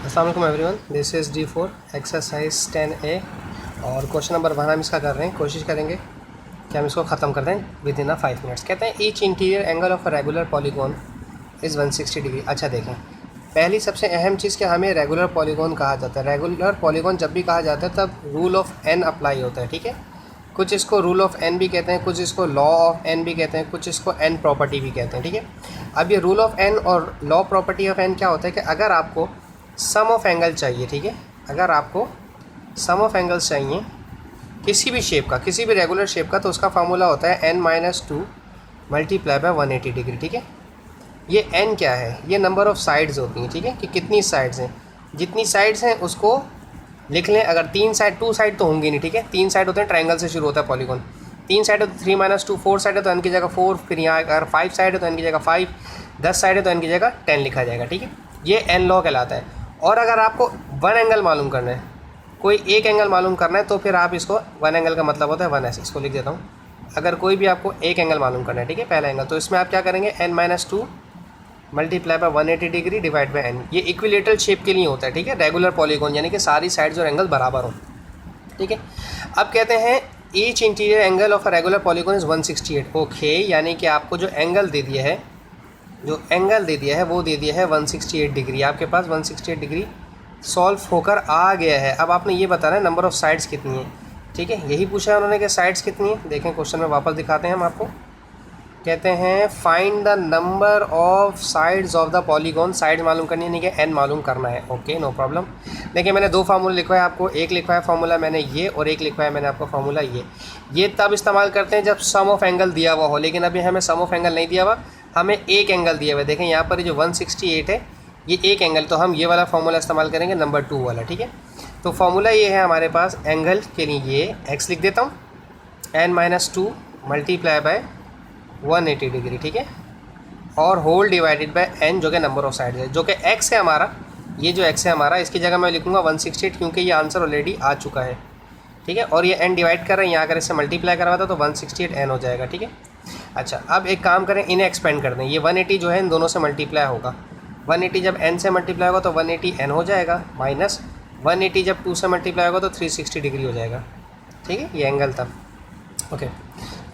अस्सलाम वालेकुम everyone, this is D4 exercise 10A और क्वेश्चन नंबर 1 हम इसका कर रहे हैं। कोशिश करेंगे कि हम इसको ख़त्म कर दें विद इन 5 मिनट्स। कहते हैं each interior angle of a regular polygon is 160 degree. अच्छा देखें, पहली सबसे अहम चीज़ कि हमें रेगुलर पॉलीगॉन कहा जाता है। रेगुलर पॉलीगॉन जब भी कहा जाता है तब रूल ऑफ n अप्लाई होता है, ठीक है। कुछ इसको रूल ऑफ n भी कहते हैं, कुछ इसको लॉ ऑफ n भी कहते हैं, कुछ इसको n प्रॉपर्टी भी कहते हैं, ठीक है। अब ये रूल ऑफ n और लॉ प्रॉपर्टी ऑफ n क्या होता है कि अगर आपको सम ऑफ एंगल चाहिए, ठीक है, अगर आपको सम ऑफ एंगल्स चाहिए किसी भी शेप का, किसी भी रेगुलर शेप का, तो उसका फार्मूला होता है n-2 मल्टीप्लाई बाय 180 डिग्री, ठीक है। ये n क्या है? ये नंबर ऑफ़ साइड्स होती हैं, ठीक है, कि कितनी साइड्स हैं। जितनी साइड्स हैं उसको लिख लें। अगर 2 साइड तो होंगी नहीं, ठीक है। 3 साइड होते हैं, ट्रायंगल से शुरू होता है पॉलीगॉन। 3 साइड है तो 3-2, 4 साइड है तो n की जगह 4, फिर यहाँ अगर 5 साइड है तो n की जगह 5, 10 साइड है तो n की जगह 10 लिखा जाएगा, ठीक है। ये n लॉ कहलाता है। और अगर आपको 1 एंगल मालूम करना है, कोई एक एंगल मालूम करना है, तो फिर आप इसको 1 एंगल का मतलब होता है 1s, इसको लिख देता हूँ। अगर कोई भी आपको एक एंगल मालूम करना है, ठीक है, पहला एंगल, तो इसमें आप क्या करेंगे, n-2 multiply by 180 degree divide by n। ये इक्विलेटरल शेप के लिए होता है, ठीक है, रेगुलर पॉलीगॉन, यानी कि सारी साइड्स और एंगल बराबर हों, ठीक है। अब कहते हैं each interior angle of a regular polygon is 168। Okay, यानी कि आपको जो एंगल दे दिया है, वो दे दिया है 168 डिग्री। आपके पास 168 डिग्री सॉल्व होकर आ गया है। अब आपने ये बताना है नंबर ऑफ़ साइड्स कितनी है, ठीक है, यही पूछा है उन्होंने कि साइड्स कितनी है। देखें क्वेश्चन में वापस दिखाते हैं हम आपको। कहते हैं find the number of sides of the polygon. Sides मालूम करनी है, नहीं कि n मालूम करना है। Okay, no problem. देखिए मैंने 2 फार्मूला लिखवाए आपको, एक लिखवाया फार्मूला मैंने ये और एक लिखवाया मैंने आपको फार्मूला ये। ये तब इस्तेमाल करते हैं जब सम ऑफ एंगल दिया हुआ हो, लेकिन अभी हमें सम ऑफ एंगल नहीं दिया हुआ, हमें एक एंगल दिया हुआ है। देखें यहाँ पर जो 168 है ये एक एंगल, तो हम ये वाला फार्मूला इस्तेमाल करेंगे नंबर 2 वाला, ठीक है। तो फार्मूला ये है हमारे पास एंगल के लिए, ये x लिख देता हूँ, n-2 मल्टीप्लाई बाय 180 डिग्री, ठीक है, और होल डिवाइडेड बाय n जो कि नंबर ऑफ साइड है, जो कि x है हमारा। ये जो x है हमारा, इसकी जगह मैं लिखूँगा 168 क्योंकि ये आंसर ऑलरेडी आ चुका है, ठीक है। और ये n डिवाइड कर रहे हैं, यहाँ अगर इससे मल्टीप्लाई करवाता तो 168 n हो जाएगा, ठीक है। अच्छा, अब एक काम करें, इन्हें एक्सपेंड कर दें। ये 180 जो है इन दोनों से मल्टीप्लाई होगा। 180 जब n से मल्टीप्लाई होगा तो 180 n हो जाएगा, माइनस 180 जब 2 से मल्टीप्लाई होगा तो 360 डिग्री हो जाएगा, ठीक है। ये एंगल था। ओके,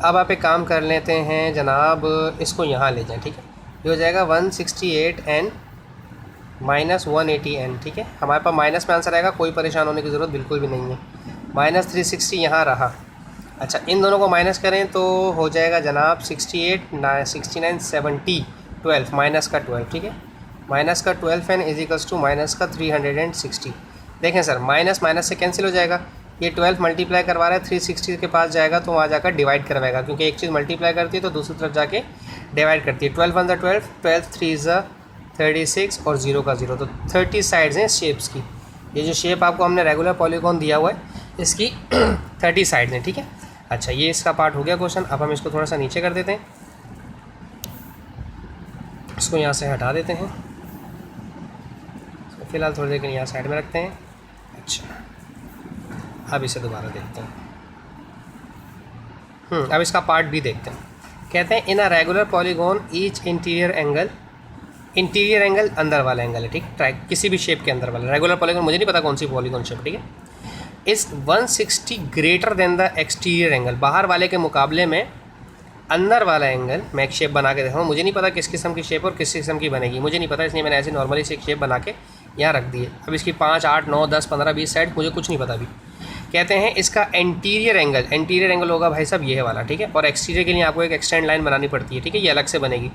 अब आप एक काम कर लेते हैं जनाब, इसको यहाँ ले जाएं, ठीक है। ये हो जाएगा 168 n माइनस 180 n, ठीक है। हमारे पास माइनस में आंसर आएगा, कोई परेशान होने की ज़रूरत बिल्कुल भी नहीं है। माइनस 360 यहाँ रहा। अच्छा, इन दोनों को माइनस करें तो हो जाएगा जनाब 68, 69, 70, 12 माइनस का 12, ठीक है। माइनस का 12n is equals to minus का 360। देखें सर, माइनस माइनस से कैंसिल हो जाएगा। ये 12 मल्टीप्लाई करवा रहा है, 360 के पास जाएगा तो वहाँ जाकर डिवाइड करवाएगा, क्योंकि एक चीज़ मल्टीप्लाई करती है तो दूसरी तरफ जाके डिवाइड करती है। 12 1 12, 12 3 36 और 0 का 0, तो 30 साइड्स हैं शेप्स की। ये जो शेप आपको हमने रेगुलर पॉलीगॉन दिया हुआ है इसकी 30 साइड्स हैं, ठीक है। अच्छा, ये इसका पार्ट हो गया क्वेश्चन। अब हम इसको थोड़ा सा नीचे कर देते हैं, इसको यहाँ से हटा देते हैं, तो फिलहाल थोड़ी देर के लिए यहाँ साइड में रखते हैं। अच्छा, अब इसे दोबारा देखते हैं। अब इसका पार्ट भी देखते हैं। कहते हैं in a regular polygon each interior angle अंदर वाला एंगल है, ठीक है, किसी भी शेप के अंदर वाला। रेगुलर पॉलीगॉन मुझे नहीं पता कौन सी पॉलीगॉन शेप, ठीक है, इस 160 greater than the exterior angle. बाहर वाले के मुकाबले में अंदर वाला एंगल, मैं एक शेप बना के देखा हूँ, मुझे नहीं पता किस किस्म की शेप और किस किस्म की बनेगी, मुझे नहीं पता, इसलिए मैंने ऐसे नॉर्मली से एक शेप बना के यहाँ रख दी है। अब इसकी 5, 8, 9, 10, 15, 20 साइड मुझे कुछ नहीं पता अभी। कहते हैं इसका एंटीरियर एंगल होगा भाई साहब ये वाला, ठीक है। और एक्सटीरियर के लिए आपको एक एक्सटेंड लाइन बनानी पड़ती है, ठीक है, ये अलग से बनेगी,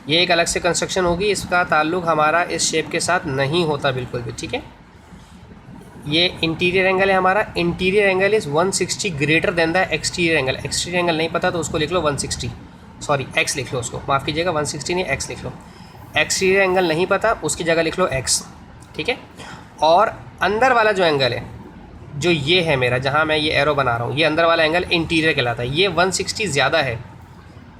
ये एक अलग से कंस्ट्रक्शन होगी, इसका ताल्लुक हमारा इस शेप के साथ नहीं होता बिल्कुल भी, ठीक है। ये इंटीरियर एंगल है हमारा। Interior angle is 160 greater than the exterior angle. Exterior angle नहीं पता तो उसको लिख लो 160, सॉरी x लिख लो, उसको माफ़ कीजिएगा, 160 नहीं, x लिख लो। एक्सटीरियर एंगल नहीं पता, उसकी जगह लिख लो x, ठीक है। और अंदर वाला जो एंगल है, जो ये है मेरा, जहाँ मैं ये एरो बना रहा हूँ, ये अंदर वाला एंगल इंटीरियर कहलाता है। ये 160 ज़्यादा है,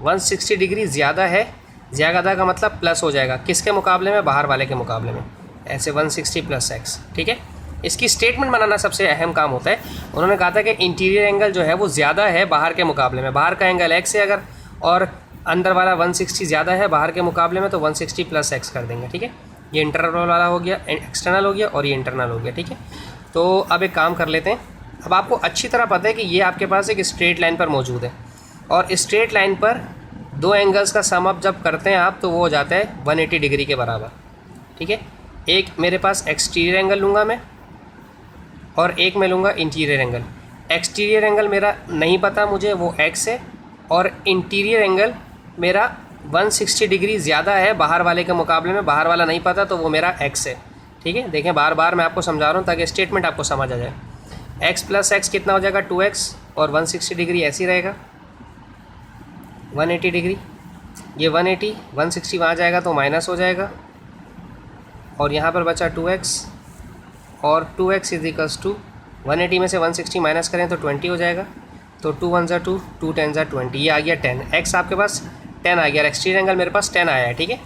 160 डिग्री ज़्यादा है। ज़्यादा का मतलब प्लस हो जाएगा, किसके मुकाबले में? बाहर वाले के मुकाबले में, ऐसे 160 प्लस x, ठीक है। इसकी स्टेटमेंट बनाना सबसे अहम काम होता है। उन्होंने कहा था कि इंटीरियर एंगल जो है वो ज़्यादा है बाहर के मुकाबले में। बाहर का एंगल x है अगर, और अंदर वाला 160 ज़्यादा है बाहर के मुकाबले में, तो 160 प्लस x कर देंगे, ठीक है। ये इंटरनल वाला हो गया, एक्सटर्नल हो गया, और ये इंटरनल हो गया, ठीक है। तो अब एक काम कर लेते हैं। अब आपको अच्छी तरह पता है कि ये आपके पास एक स्ट्रेट लाइन पर मौजूद है, और स्ट्रेट लाइन पर दो एंगल्स का सम अप जब करते हैं आप तो वो हो जाता है 180 डिग्री के बराबर, ठीक है। एक मेरे पास एक्सटीरियर एंगल लूँगा मैं, और एक मैं लूँगा इंटीरियर एंगल। एक्सटीरियर एंगल मेरा नहीं पता मुझे, वो x है, और इंटीरियर एंगल मेरा 160 डिग्री ज़्यादा है बाहर वाले के मुकाबले में, बाहर वाला नहीं पता तो वो मेरा x है, ठीक है। देखें बार बार मैं आपको समझा रहा हूँ ताकि स्टेटमेंट आपको समझ आ जाए। x प्लस एक्स कितना हो जाएगा 2x, और 160 डिग्री ऐसी रहेगा 180 डिग्री, ये 180 160 वहाँ जाएगा तो माइनस हो जाएगा, और यहाँ पर बचा 2x, और 2x इज इक्वल्स टू 180 में से 160 माइनस करें तो 20 हो जाएगा, तो 2 1 ज़ा 2, 2 10 ज़ा 20, ये आ गया 10। x आपके पास 10 आ गया, और एक्सटीरियर एंगल मेरे पास 10 आया है, ठीक है।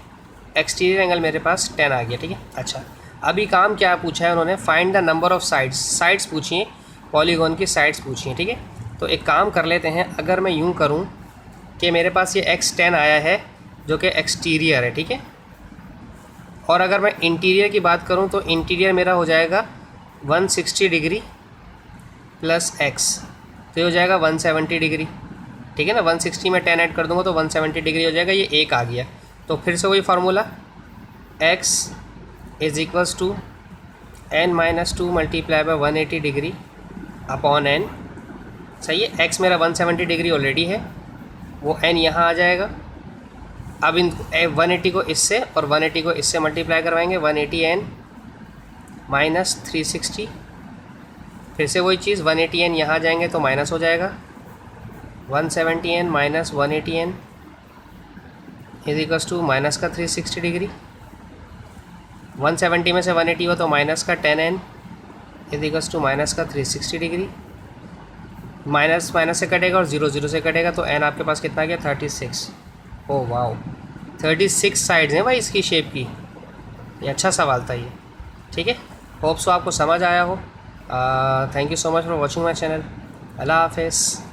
एक्सटीरियर एंगल मेरे पास 10 आ गया, ठीक है। अच्छा, अभी काम क्या पूछा है उन्होंने, find the number of sides, sides पूछिए, पॉलीगॉन की साइड्स पूछिए, ठीक है। तो एक काम कर लेते हैं, अगर मैं यूँ करूँ कि मेरे पास ये x10 आया है जो कि एक्सटीरियर है, ठीक है, और अगर मैं इंटीरियर की बात करूं तो इंटीरियर मेरा हो जाएगा 160 डिग्री प्लस x, तो ये हो जाएगा 170 डिग्री, ठीक है ना। 160 में 10 ऐड कर दूंगा तो 170 डिग्री हो जाएगा, ये एक आ गया। तो फिर से वही formula, x is equals to n-2 multiply by 180 degree upon n, सही है। x मेरा 170 डिग्री ऑलरेडी है, वो n यहाँ आ जाएगा। अब इन 180 को इससे और 180 को इससे मल्टीप्लाई करवाएंगे, 180n माइनस 360, फिर से वही चीज़ 180n यहाँ जाएंगे तो माइनस हो जाएगा, 170n minus 180n is equals to minus का 360 डिग्री, 170 में से 180 हो तो माइनस का 10n is equals to minus का 360 डिग्री, माइनस माइनस से कटेगा और 0 0 से कटेगा तो n आपके पास कितना गया 36। ओह वाओ, 36 साइड्स हैं भाई इसकी शेप की, ये अच्छा सवाल था ये, ठीक है। होप सो आपको समझ आया हो। Thank you so much for watching my channel. Allah हाफिज़।